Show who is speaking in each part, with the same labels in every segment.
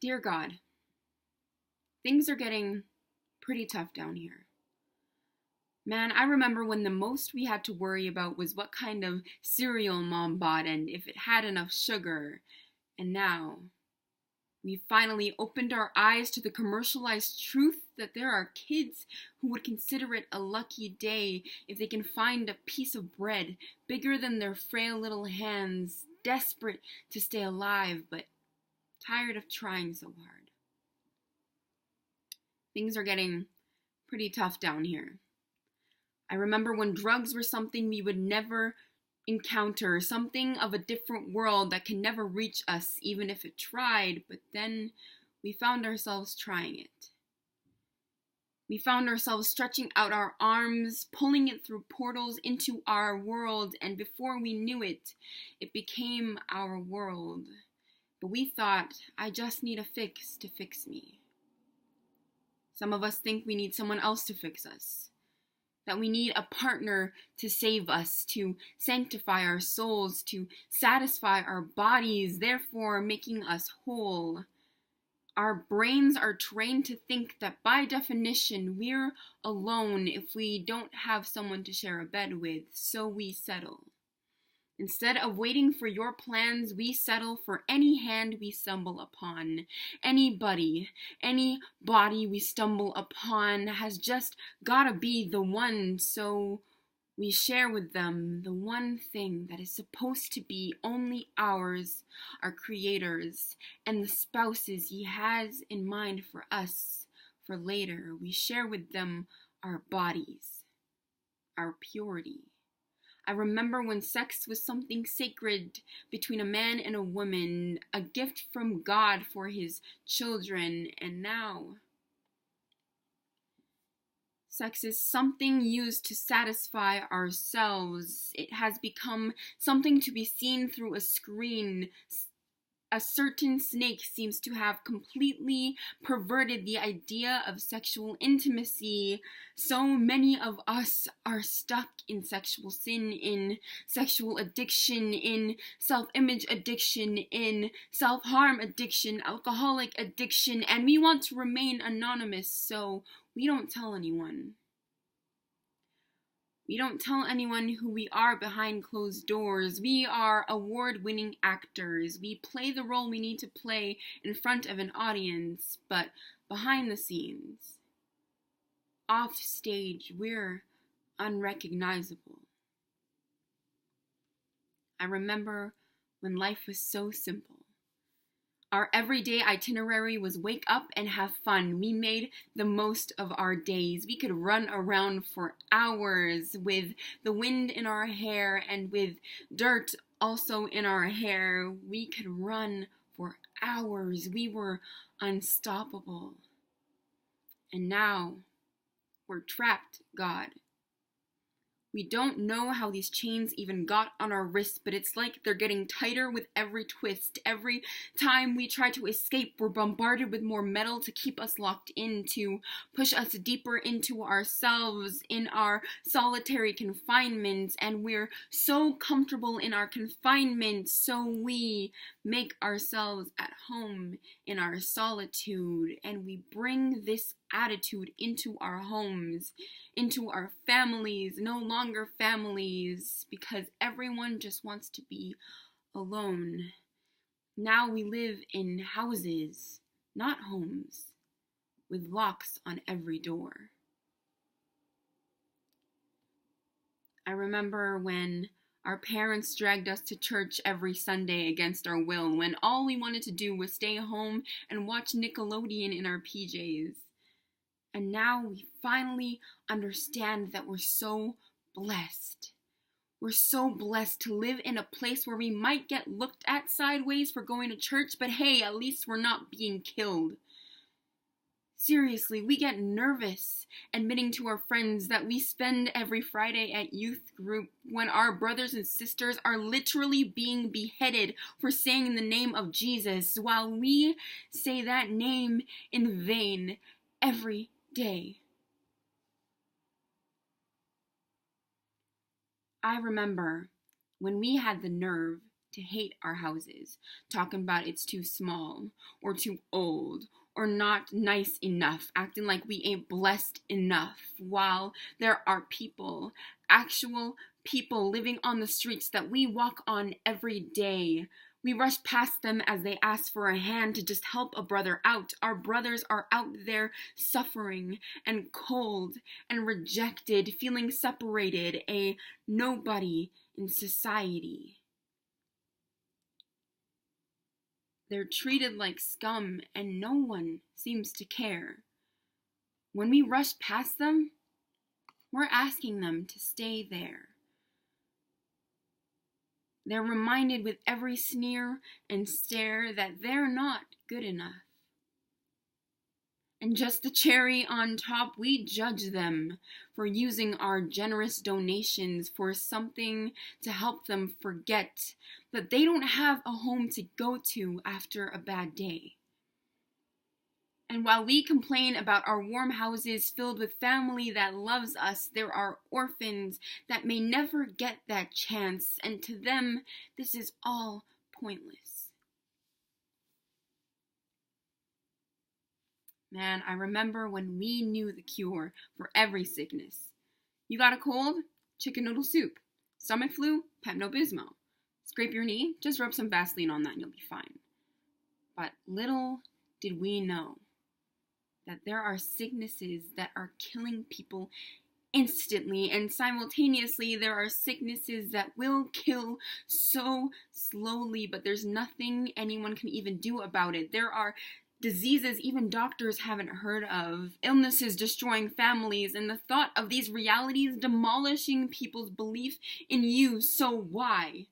Speaker 1: Dear God, things are getting pretty tough down here. Man, I remember when the most we had to worry about was what kind of cereal mom bought and if it had enough sugar. And now, we finally opened our eyes to the commercialized truth that there are kids who would consider it a lucky day if they can find a piece of bread bigger than their frail little hands, desperate to stay alive, but tired of trying so hard. Things are getting pretty tough down here. I remember when drugs were something we would never encounter, something of a different world that can never reach us even if it tried, but then we found ourselves trying it. We found ourselves stretching out our arms, pulling it through portals into our world, and before we knew it, it became our world. But we thought, I just need a fix to fix me. Some of us think we need someone else to fix us, that we need a partner to save us, to sanctify our souls, to satisfy our bodies, therefore making us whole. Our brains are trained to think that by definition we're alone if we don't have someone to share a bed with, so we settle. Instead of waiting for your plans, we settle for any hand we stumble upon. Anybody, any body we stumble upon has just gotta be the one, so we share with them the one thing that is supposed to be only ours, our Creator's, and the spouses He has in mind for us, for later. We share with them our bodies, our purity. I remember when sex was something sacred between a man and a woman, a gift from God for His children, and now sex is something used to satisfy ourselves. It has become something to be seen through a screen. A certain snake seems to have completely perverted the idea of sexual intimacy. So many of us are stuck in sexual sin, in sexual addiction, in self-image addiction, in self-harm addiction, alcoholic addiction, and we want to remain anonymous, so we don't tell anyone. We don't tell anyone who we are behind closed doors. We are award-winning actors. We play the role we need to play in front of an audience, but behind the scenes, off stage, we're unrecognizable. I remember when life was so simple. Our everyday itinerary was wake up and have fun. We made the most of our days. We could run around for hours with the wind in our hair and with dirt also in our hair. We could run for hours. We were unstoppable. And now we're trapped, God. We don't know how these chains even got on our wrists, but it's like they're getting tighter with every twist. Every time we try to escape, we're bombarded with more metal to keep us locked in, to push us deeper into ourselves, in our solitary confinement. And we're so comfortable in our confinement, so we make ourselves at home in our solitude, and we bring this attitude into our homes, into our families, no longer families, because everyone just wants to be alone. Now we live in houses, not homes, with locks on every door. I remember when our parents dragged us to church every Sunday against our will, when all we wanted to do was stay home and watch Nickelodeon in our PJs. And now we finally understand that we're so blessed. We're so blessed to live in a place where we might get looked at sideways for going to church, but hey, at least we're not being killed. Seriously, we get nervous admitting to our friends that we spend every Friday at youth group when our brothers and sisters are literally being beheaded for saying the name of Jesus, while we say that name in vain every day. I remember when we had the nerve to hate our houses, talking about it's too small or too old or not nice enough, acting like we ain't blessed enough, while there are people, actual people living on the streets that we walk on every day. We rush past them as they ask for a hand to just help a brother out. Our brothers are out there suffering and cold and rejected, feeling separated, a nobody in society. They're treated like scum and no one seems to care. When we rush past them, we're asking them to stay there. They're reminded with every sneer and stare that they're not good enough. And just the cherry on top, we judge them for using our generous donations for something to help them forget that they don't have a home to go to after a bad day. And while we complain about our warm houses filled with family that loves us, there are orphans that may never get that chance, and to them, this is all pointless. Man, I remember when we knew the cure for every sickness. You got a cold? Chicken noodle soup. Stomach flu? Pepto-Bismol. Scrape your knee? Just rub some Vaseline on that and you'll be fine. But little did we know that there are sicknesses that are killing people instantly, and simultaneously there are sicknesses that will kill so slowly, but there's nothing anyone can even do about it. There are diseases even doctors haven't heard of, illnesses destroying families, and the thought of these realities demolishing people's belief in you. So why?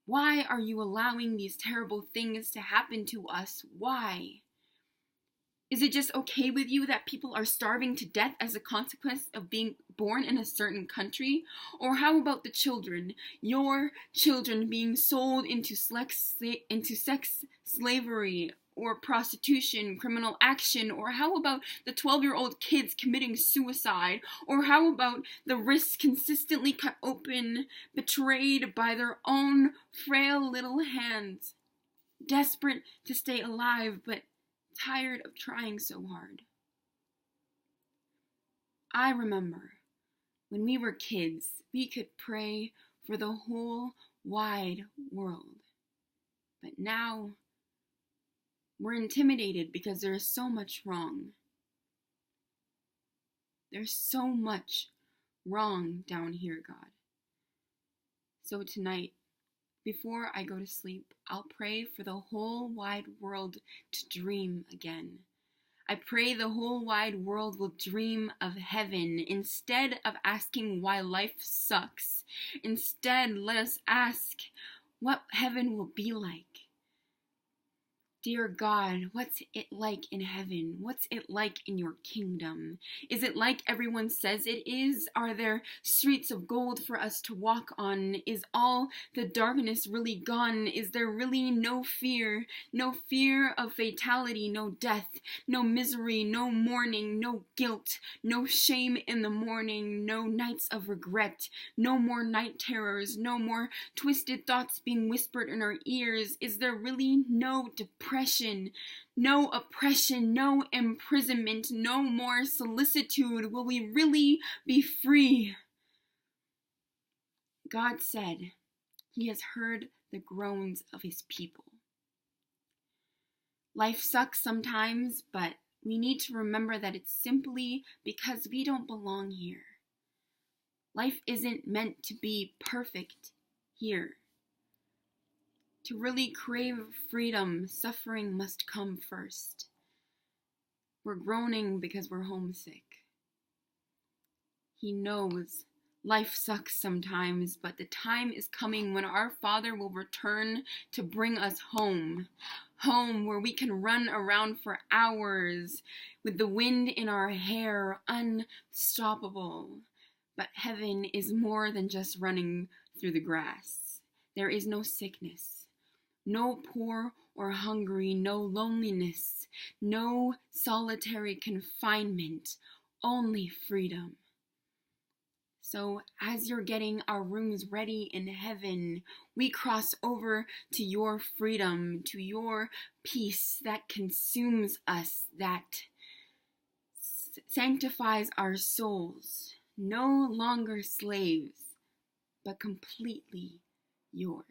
Speaker 1: Why are you allowing these terrible things to happen to us? Why? Is it just okay with you that people are starving to death as a consequence of being born in a certain country? Or how about the children, your children being sold into sex slavery or prostitution, criminal action? Or how about the 12-year-old kids committing suicide? Or how about the wrists consistently cut open, betrayed by their own frail little hands, desperate to stay alive, but tired of trying so hard? I remember when we were kids, we could pray for the whole wide world. But now, we're intimidated because there is so much wrong. There's so much wrong down here, God. So tonight, before I go to sleep, I'll pray for the whole wide world to dream again. I pray the whole wide world will dream of heaven instead of asking why life sucks. Instead, let us ask what heaven will be like. Dear God, what's it like in heaven? What's it like in your kingdom? Is it like everyone says it is? Are there streets of gold for us to walk on? Is all the darkness really gone? Is there really no fear? No fear of fatality, no death, no misery, no mourning, no guilt, no shame in the morning, no nights of regret, no more night terrors, no more twisted thoughts being whispered in our ears? Is there really no depression, no oppression, no imprisonment, no more solicitude? Will we really be free? God said He has heard the groans of His people. Life sucks sometimes, but we need to remember that it's simply because we don't belong here. Life isn't meant to be perfect here. To really crave freedom, suffering must come first. We're groaning because we're homesick. He knows life sucks sometimes, but the time is coming when our Father will return to bring us home. Home where we can run around for hours with the wind in our hair, unstoppable. But heaven is more than just running through the grass. There is no sickness. No poor or hungry, no loneliness, no solitary confinement, only freedom. So as you're getting our rooms ready in heaven, we cross over to your freedom, to your peace that consumes us, that sanctifies our souls, no longer slaves, but completely yours.